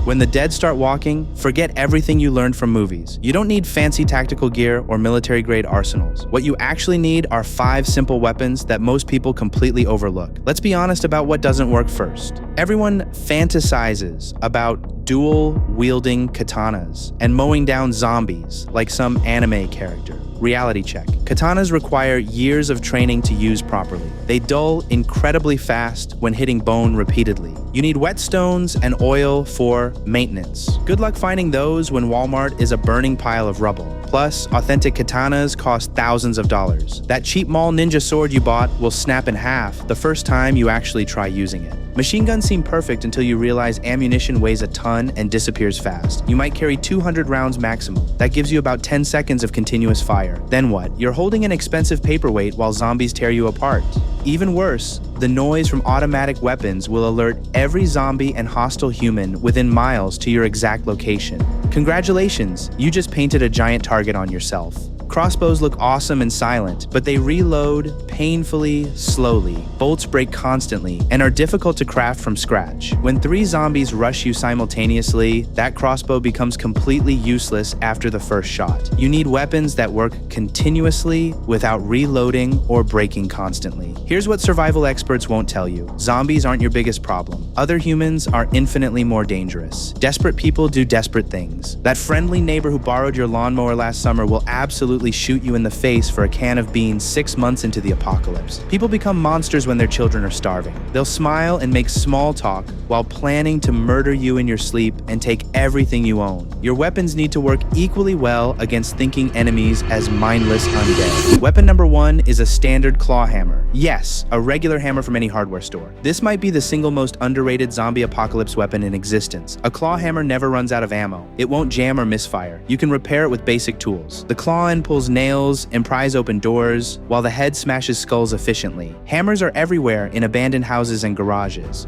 When the dead start walking, forget everything you learned from movies. You don't need fancy tactical gear or military-grade arsenals. What you actually need are 5 simple weapons that most people completely overlook. Let's be honest about what doesn't work first. Everyone fantasizes about dual-wielding katanas and mowing down zombies like some anime character. Reality check. Katanas require years of training to use properly. They dull incredibly fast when hitting bone repeatedly. You need whetstones and oil for maintenance. Good luck finding those when Walmart is a burning pile of rubble. Plus, authentic katanas cost thousands of dollars. That cheap mall ninja sword you bought will snap in half the first time you actually try using it. Machine guns seem perfect until you realize ammunition weighs a ton and disappears fast. You might carry 200 rounds maximum. That gives you about 10 seconds of continuous fire. Then what? You're holding an expensive paperweight while zombies tear you apart. Even worse, the noise from automatic weapons will alert every zombie and hostile human within miles to your exact location. Congratulations, you just painted a giant target on yourself. Crossbows look awesome and silent, but they reload painfully, slowly. Bolts break constantly and are difficult to craft from scratch. When 3 zombies rush you simultaneously, that crossbow becomes completely useless after the first shot. You need weapons that work continuously without reloading or breaking constantly. Here's what survival experts won't tell you. Zombies aren't your biggest problem. Other humans are infinitely more dangerous. Desperate people do desperate things. That friendly neighbor who borrowed your lawnmower last summer will absolutely shoot you in the face for a can of beans 6 months into the apocalypse. People become monsters when their children are starving. They'll smile and make small talk while planning to murder you in your sleep and take everything you own. Your weapons need to work equally well against thinking enemies as mindless undead. Weapon number 1 is a standard claw hammer. Yes, a regular hammer from any hardware store. This might be the single most underrated zombie apocalypse weapon in existence. A claw hammer never runs out of ammo. It won't jam or misfire. You can repair it with basic tools. The claw end pulls nails and pries open doors, while the head smashes skulls efficiently. Hammers are everywhere in abandoned houses and garages.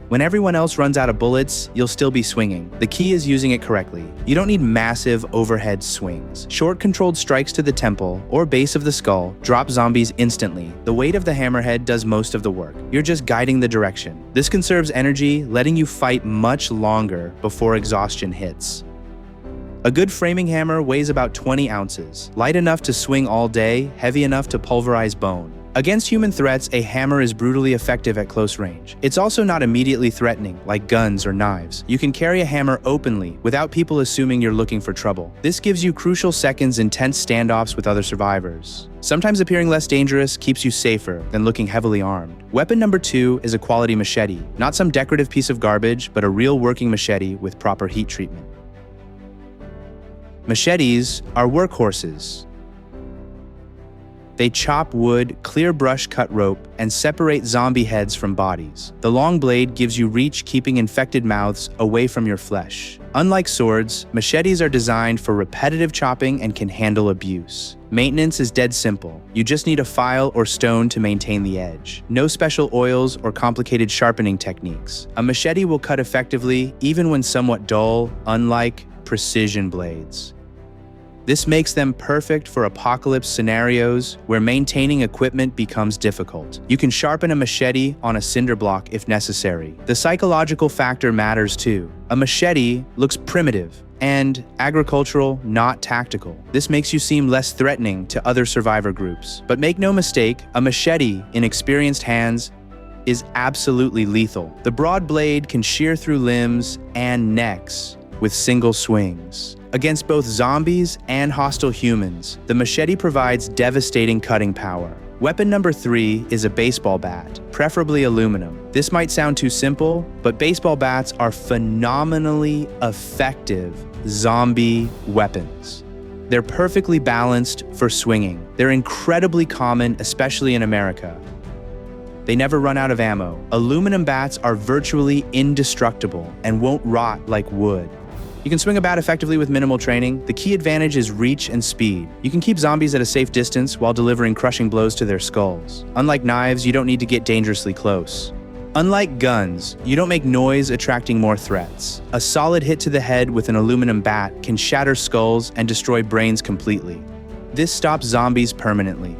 When everyone else runs out of bullets, you'll still be swinging. The key is using it correctly. You don't need massive overhead swings. Short controlled strikes to the temple or base of the skull drop zombies instantly. The weight of the hammerhead does most of the work. You're just guiding the direction. This conserves energy, letting you fight much longer before exhaustion hits. A good framing hammer weighs about 20 ounces, light enough to swing all day, heavy enough to pulverize bone. Against human threats, a hammer is brutally effective at close range. It's also not immediately threatening, like guns or knives. You can carry a hammer openly, without people assuming you're looking for trouble. This gives you crucial seconds in tense standoffs with other survivors. Sometimes appearing less dangerous keeps you safer than looking heavily armed. Weapon number 2 is a quality machete. Not some decorative piece of garbage, but a real working machete with proper heat treatment. Machetes are workhorses. They chop wood, clear brush cut rope, and separate zombie heads from bodies. The long blade gives you reach, keeping infected mouths away from your flesh. Unlike swords, machetes are designed for repetitive chopping and can handle abuse. Maintenance is dead simple. You just need a file or stone to maintain the edge. No special oils or complicated sharpening techniques. A machete will cut effectively even when somewhat dull, unlike precision blades. This makes them perfect for apocalypse scenarios where maintaining equipment becomes difficult. You can sharpen a machete on a cinder block if necessary. The psychological factor matters too. A machete looks primitive and agricultural, not tactical. This makes you seem less threatening to other survivor groups. But make no mistake, a machete in experienced hands is absolutely lethal. The broad blade can shear through limbs and necks with single swings. Against both zombies and hostile humans, the machete provides devastating cutting power. Weapon number 3 is a baseball bat, preferably aluminum. This might sound too simple, but baseball bats are phenomenally effective zombie weapons. They're perfectly balanced for swinging. They're incredibly common, especially in America. They never run out of ammo. Aluminum bats are virtually indestructible and won't rot like wood. You can swing a bat effectively with minimal training. The key advantage is reach and speed. You can keep zombies at a safe distance while delivering crushing blows to their skulls. Unlike knives, you don't need to get dangerously close. Unlike guns, you don't make noise, attracting more threats. A solid hit to the head with an aluminum bat can shatter skulls and destroy brains completely. This stops zombies permanently.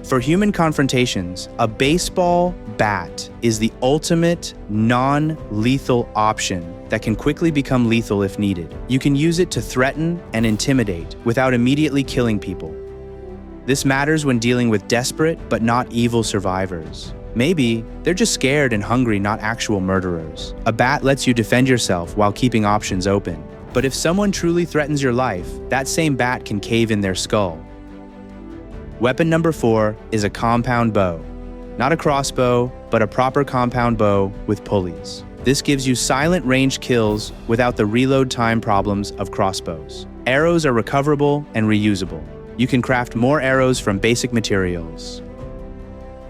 For human confrontations, a baseball bat is the ultimate non-lethal option that can quickly become lethal if needed. You can use it to threaten and intimidate without immediately killing people. This matters when dealing with desperate but not evil survivors. Maybe they're just scared and hungry, not actual murderers. A bat lets you defend yourself while keeping options open. But if someone truly threatens your life, that same bat can cave in their skull. Weapon number 4 is a compound bow. Not a crossbow, but a proper compound bow with pulleys. This gives you silent range kills without the reload time problems of crossbows. Arrows are recoverable and reusable. You can craft more arrows from basic materials.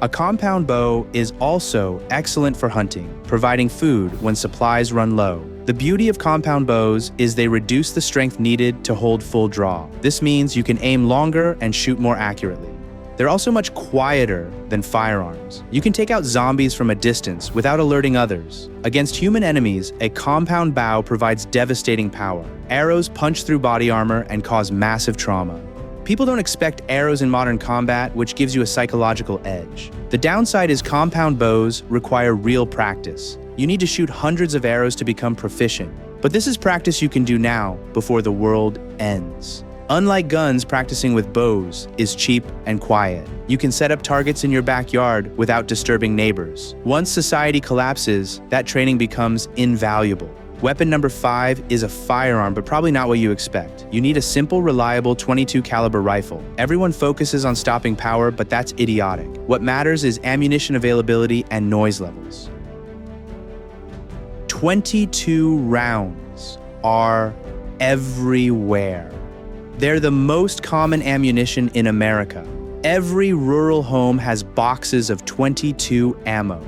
A compound bow is also excellent for hunting, providing food when supplies run low. The beauty of compound bows is they reduce the strength needed to hold full draw. This means you can aim longer and shoot more accurately. They're also much quieter than firearms. You can take out zombies from a distance without alerting others. Against human enemies, a compound bow provides devastating power. Arrows punch through body armor and cause massive trauma. People don't expect arrows in modern combat, which gives you a psychological edge. The downside is compound bows require real practice. You need to shoot hundreds of arrows to become proficient. But this is practice you can do now, before the world ends. Unlike guns, practicing with bows is cheap and quiet. You can set up targets in your backyard without disturbing neighbors. Once society collapses, that training becomes invaluable. Weapon number 5 is a firearm, but probably not what you expect. You need a simple, reliable .22 caliber rifle. Everyone focuses on stopping power, but that's idiotic. What matters is ammunition availability and noise levels. 22 rounds are everywhere. They're the most common ammunition in America. Every rural home has boxes of .22 ammo.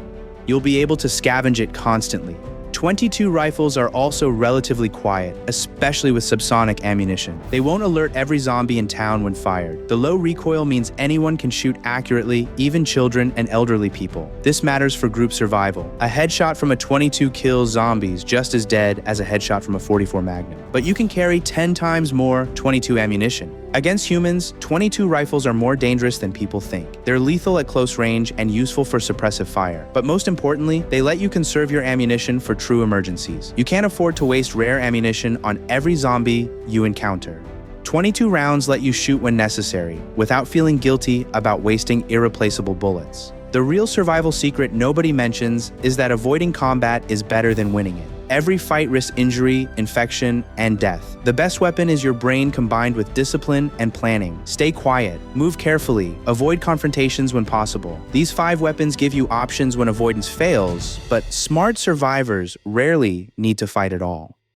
You'll be able to scavenge it constantly. .22 rifles are also relatively quiet, especially with subsonic ammunition. They won't alert every zombie in town when fired. The low recoil means anyone can shoot accurately, even children and elderly people. This matters for group survival. A headshot from a .22 kills zombies just as dead as a headshot from a .44 Magnum. But you can carry 10 times more .22 ammunition. Against humans, .22 rifles are more dangerous than people think. They're lethal at close range and useful for suppressive fire. But most importantly, they let you conserve your ammunition for true emergencies. You can't afford to waste rare ammunition on every zombie you encounter. 22 rounds let you shoot when necessary, without feeling guilty about wasting irreplaceable bullets. The real survival secret nobody mentions is that avoiding combat is better than winning it. Every fight risks injury, infection, and death. The best weapon is your brain combined with discipline and planning. Stay quiet, move carefully, avoid confrontations when possible. These 5 weapons give you options when avoidance fails, but smart survivors rarely need to fight at all.